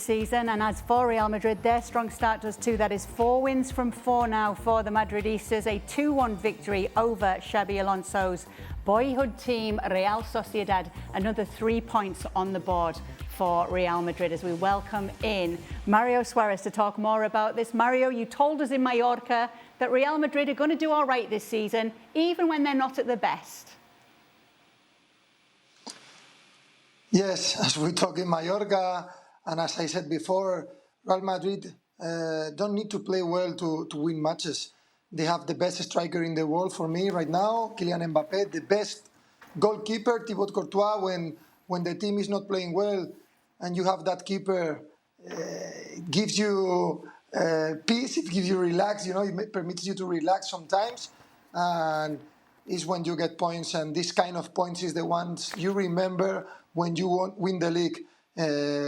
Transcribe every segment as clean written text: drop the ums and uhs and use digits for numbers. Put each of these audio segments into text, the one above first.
season. And as for Real Madrid, their strong start does too. That is 4 wins from 4 now for the Madridistas. A 2-1 victory over Xabi Alonso's boyhood team, Real Sociedad. Another 3 points on the board for Real Madrid as we welcome in Mario Suarez to talk more about this. Mario, you told us in Mallorca that Real Madrid are going to do all right this season, even when they're not at their best. Yes, as we talk in Mallorca, and as I said before, Real Madrid don't need to play well to win matches. They have the best striker in the world for me right now, Kylian Mbappé, the best goalkeeper, Thibaut Courtois, when the team is not playing well, and you have that keeper, it gives you peace, it gives you relax, it permits you to relax sometimes, and is when you get points, and this kind of points is the ones you remember when you win the league.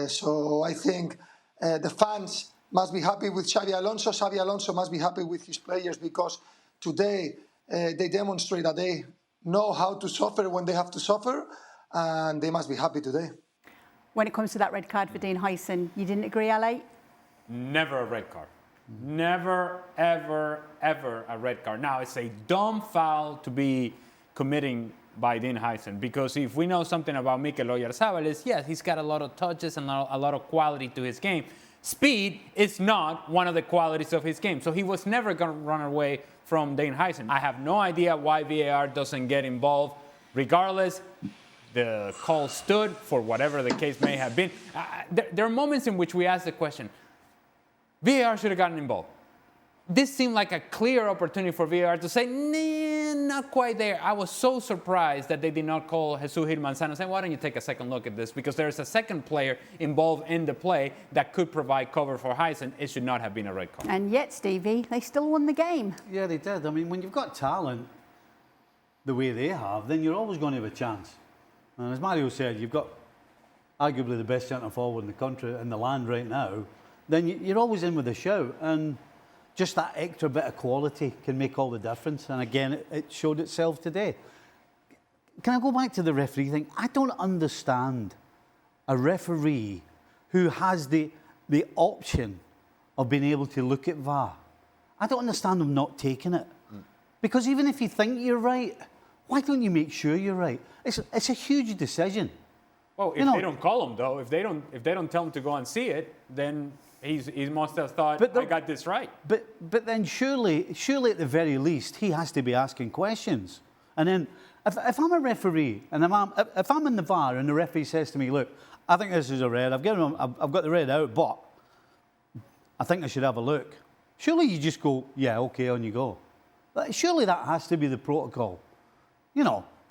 So I think the fans must be happy with Xabi Alonso. Xabi Alonso must be happy with his players because today they demonstrate that they know how to suffer when they have to suffer, and they must be happy today. When it comes to that red card for Dean Huijsen, you didn't agree, Ale? Never a red card. Never, ever, ever a red card. Now, it's a dumb foul to be committing by Dean Huijsen, because if we know something about Mikel Oyarzabal, is yes, he's got a lot of touches and a lot of quality to his game. Speed is not one of the qualities of his game, so he was never going to run away from Dean Huijsen. I have no idea why VAR doesn't get involved. Regardless, the call stood for whatever the case may have been. There are moments in which we ask the question, VAR should have gotten involved. This seemed like a clear opportunity for VAR to say, nah, not quite there. I was so surprised that they did not call Jesus Gil Manzano, saying, why don't you take a second look at this? Because there's a second player involved in the play that could provide cover for Huijsen. It should not have been a red card. And yet, Stevie, they still won the game. Yeah, they did. I mean, when you've got talent the way they have, then you're always going to have a chance. And as Mario said, you've got arguably the best centre forward in the country, in the land right now, then you're always in with a shout. And just that extra bit of quality can make all the difference. And again, it showed itself today. Can I go back to the referee thing? I don't understand a referee who has the option of being able to look at VAR. I don't understand them not taking it. Because even if you think you're right, why don't you make sure you're right? It's a huge decision. Well, if they don't call him, though, if they don't tell him to go and see it, then he must have thought, I got this right. But then surely at the very least, he has to be asking questions. And then if I'm a referee and if I'm in the VAR and the referee says to me, look, I think this is a red. I've got the red out, but I think I should have a look. Surely you just go, yeah, okay, on you go. Surely that has to be the protocol.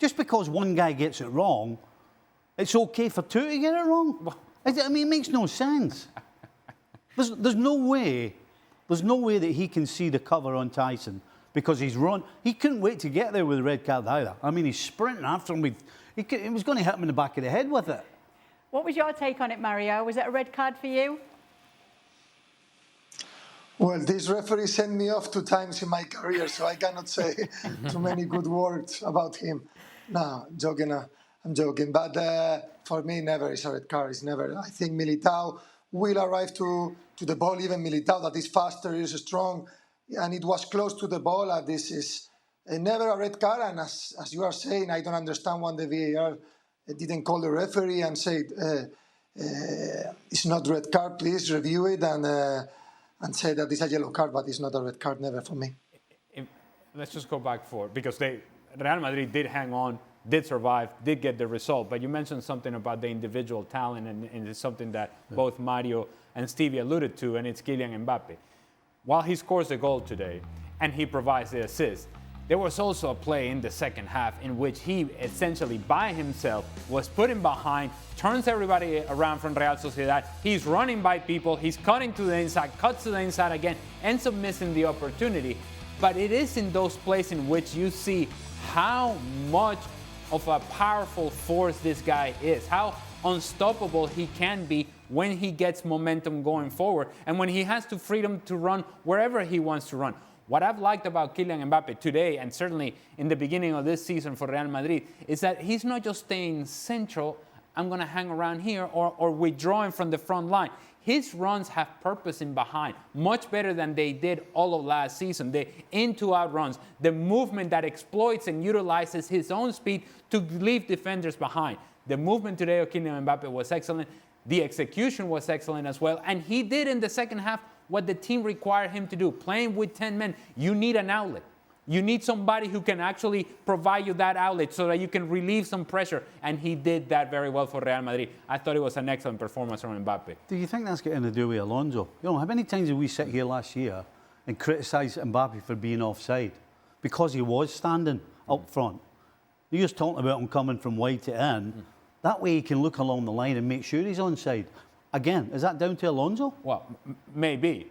Just because one guy gets it wrong, it's okay for two to get it wrong? I mean, it makes no sense. There's no way that he can see the cover on Tyson because he's run. He couldn't wait to get there with the red card either. I mean, he's sprinting after him. He was going to hit him in the back of the head with it. What was your take on it, Mario? Was it a red card for you? Well, this referee sent me off 2 times in my career, so I cannot say too many good words about him. No, joking. I'm joking. But for me, never is a red card. It's never. I think Militao will arrive to the ball, even Militao, that is faster, is strong, and it was close to the ball. And this is never a red card. And as you are saying, I don't understand why the VAR didn't call the referee and say, it's not red card, please review it and say that it's a yellow card, but it's not a red card, never for me. Let's just go back because Real Madrid did hang on, did survive, did get the result. But you mentioned something about the individual talent, and it's something that both Mario and Stevie alluded to, and it's Kylian Mbappé. While he scores the goal today and he provides the assist, there was also a play in the second half in which he essentially by himself was putting behind, turns everybody around from Real Sociedad. He's running by people, he's cutting to the inside, cuts to the inside again, ends up missing the opportunity. But it is in those places in which you see how much of a powerful force this guy is, how unstoppable he can be when he gets momentum going forward and when he has the freedom to run wherever he wants to run. What I've liked about Kylian Mbappé today, and certainly in the beginning of this season for Real Madrid, is that he's not just staying central, I'm going to hang around here, or withdrawing from the front line. His runs have purpose in behind, much better than they did all of last season. The in-to-out runs, the movement that exploits and utilizes his own speed to leave defenders behind. The movement today of Kylian Mbappe was excellent. The execution was excellent as well. And he did in the second half what the team required him to do. Playing with 10 men, you need an outlet. You need somebody who can actually provide you that outlet so that you can relieve some pressure. And he did that very well for Real Madrid. I thought it was an excellent performance from Mbappe. Do you think that's getting to do with Alonso? You know, how many times did we sit here last year and criticise Mbappe for being offside? Because he was standing up front. You're just talking about him coming from wide to in. That way he can look along the line and make sure he's onside. Again, is that down to Alonso? Well, maybe.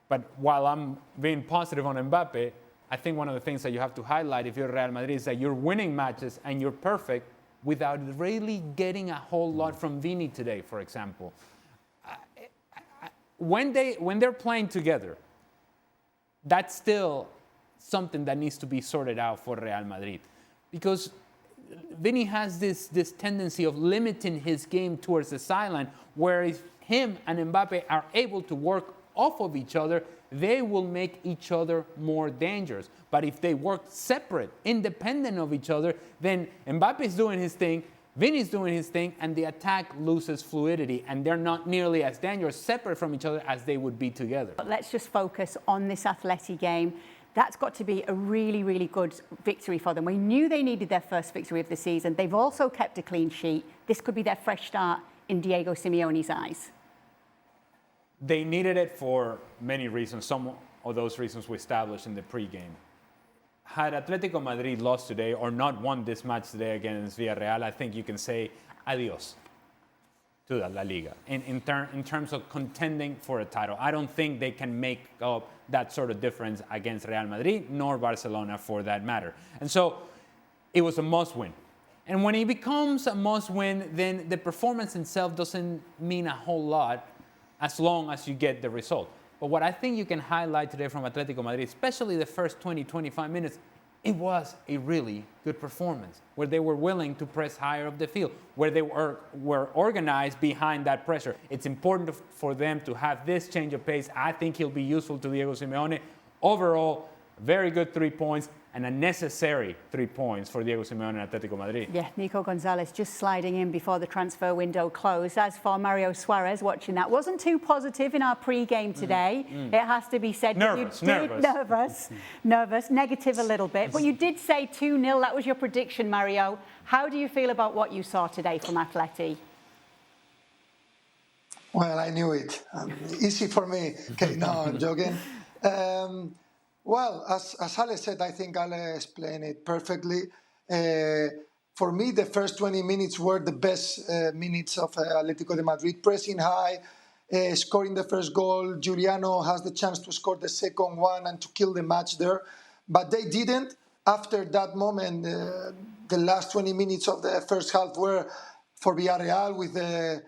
But while I'm being positive on Mbappe, I think one of the things that you have to highlight if you're Real Madrid is that you're winning matches and you're perfect without really getting a whole lot from Vini today, for example. When they're playing together, that's still something that needs to be sorted out for Real Madrid. Because Vini has this tendency of limiting his game towards the sideline, whereas him and Mbappe are able to work off of each other, they will make each other more dangerous. But if they work separate, independent of each other, then Mbappe is doing his thing, Vini's doing his thing, and the attack loses fluidity, and they're not nearly as dangerous separate from each other as they would be together. But let's just focus on this Atleti game. That's got to be a really, really good victory for them. We knew they needed their first victory of the season. They've also kept a clean sheet. This could be their fresh start in Diego Simeone's eyes. They needed it for many reasons. Some of those reasons we established in the pregame. Had Atletico Madrid lost today or not won this match today against Villarreal, I think you can say adios to the La Liga in terms of contending for a title. I don't think they can make up that sort of difference against Real Madrid, nor Barcelona for that matter. And so it was a must-win. And when it becomes a must-win, then the performance itself doesn't mean a whole lot as long as you get the result. But what I think you can highlight today from Atletico Madrid, especially the first 20, 25 minutes, it was a really good performance where they were willing to press higher up the field, where they were organized behind that pressure. It's important for them to have this change of pace. I think he'll be useful to Diego Simeone. Overall, very good 3 points and a necessary 3 points for Diego Simeone and Atletico Madrid. Yeah, Nico Gonzalez just sliding in before the transfer window closed. As for Mario Suarez, watching that, wasn't too positive in our pre-game today. It has to be said. Nervous. Nervous, negative a little bit. But you did say 2-0. That was your prediction, Mario. How do you feel about what you saw today from Atleti? Well, I knew it. Easy for me. Okay, no, I'm joking. Well, as Ale said, I think Ale explained it perfectly. For me, the first 20 minutes were the best minutes of Atletico de Madrid, pressing high, scoring the first goal. Giuliano has the chance to score the second one and to kill the match there. But they didn't. After that moment, the last 20 minutes of the first half were for Villarreal with the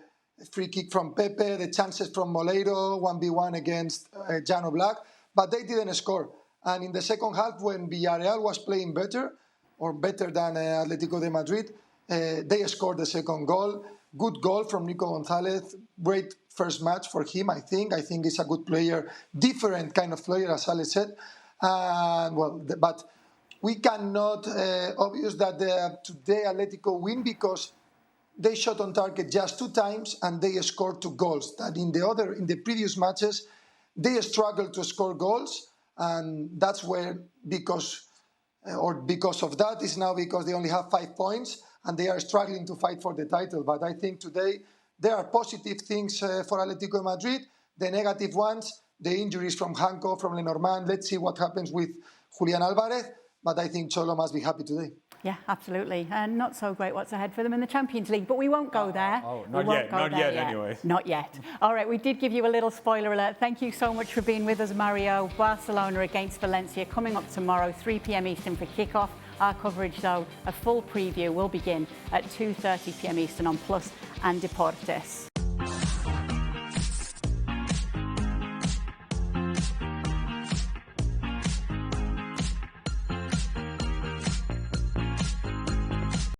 free kick from Pepe, the chances from Moleiro, 1v1 against Jan Oblak. But they didn't score. And in the second half, when Villarreal was playing better, or better than Atletico de Madrid, they scored the second goal. Good goal from Nico Gonzalez. Great first match for him, I think. I think he's a good player, different kind of player, as Ale said. But we cannot obvious that today Atletico win because they shot on target just 2 times and they scored 2 goals. That in the previous matches, they struggled to score goals. And that's where, because of that, is now because they only have 5 points and they are struggling to fight for the title. But I think today there are positive things for Atletico Madrid. The negative ones, the injuries from Hanco, from Lenormand. Let's see what happens with Julian Alvarez. But I think Cholo must be happy today. Yeah, absolutely. And not so great what's ahead for them in the Champions League. But we won't go there. Not yet anyway. Not yet. All right, we did give you a little spoiler alert. Thank you so much for being with us, Mario. Barcelona against Valencia coming up tomorrow, 3 p.m. Eastern for kickoff. Our coverage, though, a full preview will begin at 2:30 p.m. Eastern on Plus and Deportes.